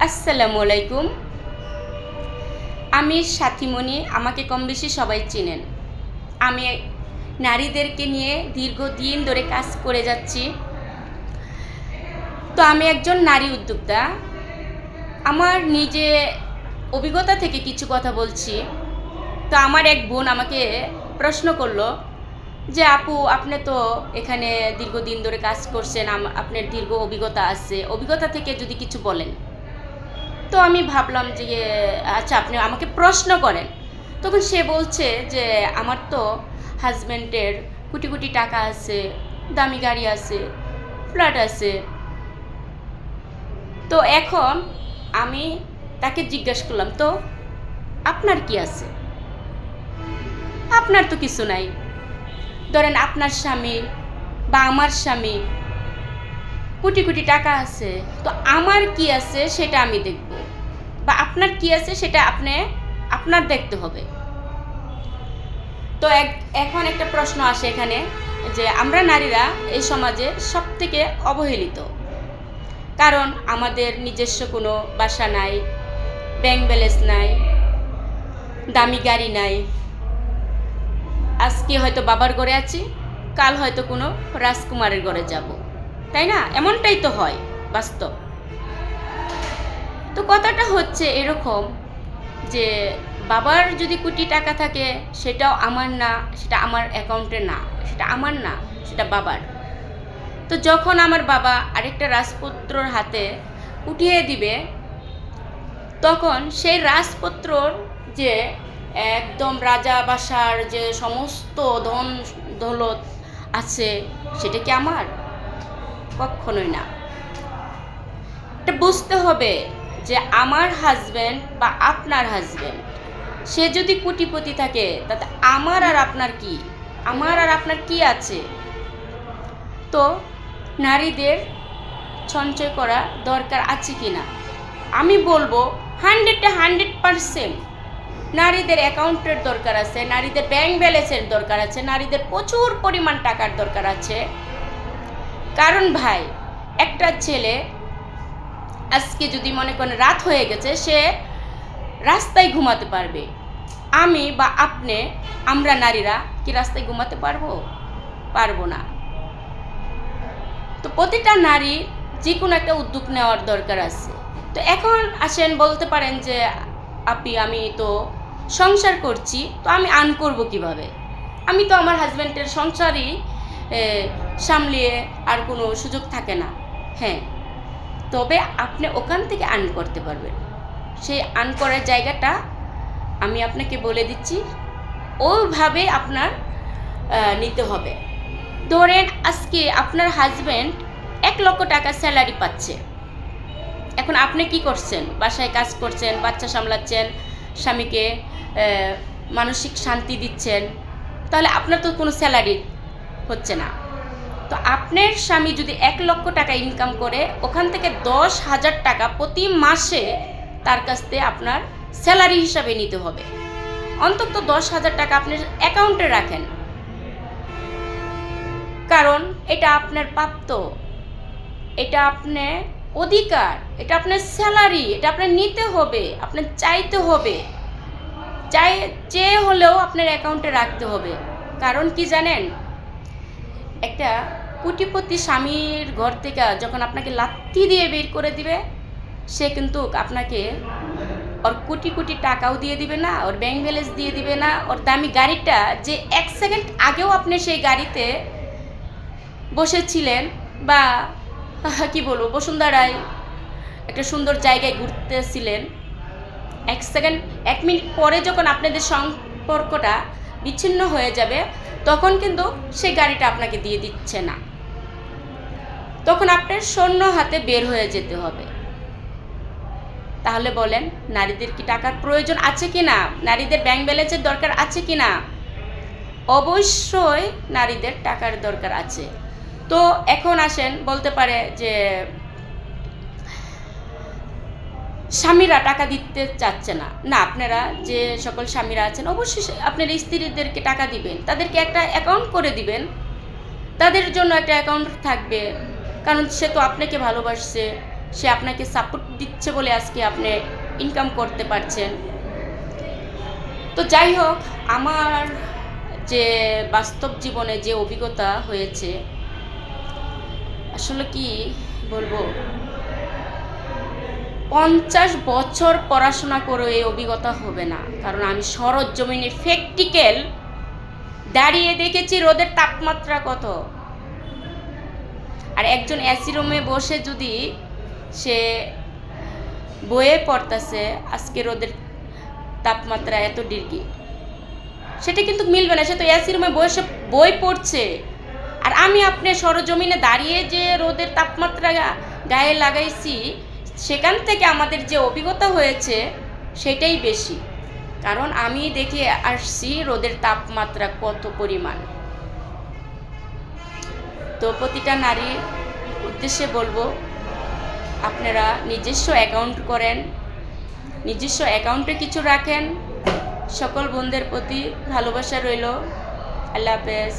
আসসালামু আলাইকুম। আমি সাথীমণি, আমাকে কম বেশি সবাই চিনেন। আমি নারীদেরকে নিয়ে দীর্ঘদিন ধরে কাজ করে যাচ্ছি। তো আমি একজন নারী উদ্যোক্তা। আমার নিজে অভিজ্ঞতা থেকে কিছু কথা বলছি। তো আমার এক বোন আমাকে প্রশ্ন করলো যে আপু, আপনি তো এখানে দীর্ঘদিন ধরে কাজ করছেন, আপনার দীর্ঘ অভিজ্ঞতা আছে, অভিজ্ঞতা থেকে যদি কিছু বলেন। তো আমি ভাবলাম যে আচ্ছা, আপনি আমাকে প্রশ্ন করেন। তখন সে বলছে যে আমার তো হাজব্যান্ডের কোটি কোটি টাকা আছে, দামি গাড়ি আছে, ফ্ল্যাট আছে। তো এখন আমি তাকে জিজ্ঞাসা করলাম, তো আপনার কি আছে? আপনার তো কিছু নাই। ধরেন আপনার স্বামী বা আমার স্বামী কোটি কোটি টাকা আছে, তো আমার কি আছে সেটা আমি দেখব, বা আপনার কি আছে সেটা আপনার দেখতে হবে। তো এখন একটা প্রশ্ন আসে এখানে, যে আমরা নারীরা এই সমাজে সব থেকে অবহেলিত, কারণ আমাদের নিজস্ব কোনো বাসা নাই, ব্যাংক ব্যালেন্স নাই, দামি গাড়ি নাই। আজকে হয়তো বাবার ঘরে আছি, কাল হয়তো কোনো রাজকুমারের ঘরে যাব, তাই না? এমনটাই তো হয় বাস্তব। তো কথাটা হচ্ছে এরকম যে বাবার যদি কোটি টাকা থাকে, সেটাও আমার না, সেটা আমার অ্যাকাউন্টে না, সেটা আমার না, সেটা বাবার। তো যখন আমার বাবা আরেকটা রাজপুত্রর হাতে উঠিয়ে দিবে, তখন সেই রাজপুত্রর যে একদম রাজা বাসার যে সমস্ত ধন দৌলত আছে, সেটা কি আমার? কখনোই না। এটা বুঝতে হবে যে আমার হাজব্যান্ড বা আপনার হাজব্যান্ড, সে যদি কোটিপতি থাকে, তাতে আমার আর আপনার কি? আমার আর আপনার কি আছে? তো নারীদের সঞ্চয় করা দরকার আছে কি না? আমি বলবো 100% নারীদের অ্যাকাউন্টের দরকার আছে, নারীদের ব্যাংক ব্যালেন্সের দরকার আছে, নারীদের প্রচুর পরিমাণ টাকার দরকার আছে। কারণ ভাই, একটা ছেলে আজকে যদি মনে করেন রাত হয়ে গেছে, সে রাস্তায় ঘুমাতে পারবে। আমি বা আপনি, আমরা নারীরা কি রাস্তায় ঘুমাতে পারবো না। তো প্রতিটা নারী যে কোনো একটা উদ্যোগ নেওয়ার দরকার আছে। তো এখন আসেন, বলতে পারেন যে আপি, আমি তো সংসার করছি, তো আমি আর্ন করবো কিভাবে? আমি তো আমার হাজব্যান্ডের সংসারই সামলিয়ে আর কোনো সুযোগ থাকে না। হ্যাঁ, তবে আপনি ওখান থেকে আর্ন করতে পারবেন। সেই আর্ন করার জায়গাটা আমি আপনাকে বলে দিচ্ছি, ওইভাবে আপনার নিতে হবে। ধরেন আজকে আপনার হাজব্যান্ড 1,00,000 টাকা স্যালারি পাচ্ছে। এখন আপনি কি করছেন? বাসায় কাজ করছেন, বাচ্চা সামলাচ্ছেন, স্বামীকে মানসিক শান্তি দিচ্ছেন, তাহলে আপনার তো কোনো স্যালারি হচ্ছে না। তো আপনার স্বামী যদি 1,00,000 টাকা ইনকাম করে, ওখান থেকে 10,000 টাকা প্রতি মাসে তার কাছ থেকে আপনার স্যালারি হিসাবে নিতে হবে। অন্তত 10,000 টাকা আপনার অ্যাকাউন্টে রাখেন, কারণ এটা আপনার প্রাপ্য, এটা আপনার অধিকার, এটা আপনার স্যালারি, এটা আপনার নিতে হবে, আপনার চাইতে হবে, চেয়ে হলেও আপনার অ্যাকাউন্টে রাখতে হবে। কারণ কি জানেন, একটা কোটিপতি স্বামীর ঘর থেকে যখন আপনাকে লাথি দিয়ে বের করে দিবে, সে কিন্তু আপনাকে ওর কোটি কোটি টাকাও দিয়ে দিবে না, ওর ব্যাংক ব্যালেন্স দিয়ে দিবে না, ওর দামি গাড়িটা, যে 1 সেকেন্ড আগেও আপনি সেই গাড়িতে বসেছিলেন, বা কি বলবো, বসুন্ধরায় একটা সুন্দর জায়গায় ঘুরতেছিলেন, 1 মিনিট পরে যখন আপনাদের সম্পর্কটা বিচ্ছিন্ন হয়ে যাবে, তখন কিন্তু সেই গাড়িটা আপনাকে দিয়ে দিচ্ছে না। তখন আপনার শূন্য হাতে বের হয়ে যেতে হবে। তাহলে বলেন, নারীদের কি টাকার প্রয়োজন আছে কি না? নারীদের ব্যাংক ব্যালেন্সের দরকার আছে কি না? অবশ্যই নারীদের টাকার দরকার আছে। তো এখন আসেন, বলতে পারে যে স্বামীরা টাকা দিতে চাচ্ছে না। না, আপনারা যে সকল স্বামীরা আছেন, অবশ্যই আপনার স্ত্রীদেরকে টাকা দিবেন, তাদেরকে একটা অ্যাকাউন্ট করে দিবেন, তাদের জন্য একটা অ্যাকাউন্ট থাকবে, কারণ সে তো আপনাকে ভালোবাসছে, সে আপনাকে সাপোর্ট দিচ্ছে বলে আজকে আপনি ইনকাম করতে পারছেন। তো যাই হোক, আমার যে বাস্তব জীবনে যে অভিজ্ঞতা হয়েছে, আসলে কি বলবো, 50 বছর পড়াশোনা করে এই অভিজ্ঞতা হবে না। কারণ আমি সরজমিনে প্র্যাকটিক্যাল দাঁড়িয়ে দেখেছি রোদের তাপমাত্রা কত। আর একজন এসি রুমে বসে যদি সে বইয়ে পড়তেছে আজকে রোদের তাপমাত্রা এত ডিগ্রি, সেটা কিন্তু মিলবে না। সে তো এসি রুমে বসে বই পড়ছে, আর আমি আপনি সরজমিনে দাঁড়িয়ে যে রোদের তাপমাত্রা গায়ে লাগাইছি, সেখান থেকে আমাদের যে অভিজ্ঞতা হয়েছে সেটাই বেশি। কারণ আমি দেখে আসছি রোদের তাপমাত্রা কত পরিমাণ। তো প্রতিটা নারীর উদ্দেশ্যে বলবো, আপনারা নিজস্ব অ্যাকাউন্ট করেন, নিজস্ব অ্যাকাউন্টে কিছু রাখেন। সকল বোনদের প্রতি ভালোবাসা রইল। আল্লাহ হাফেজ।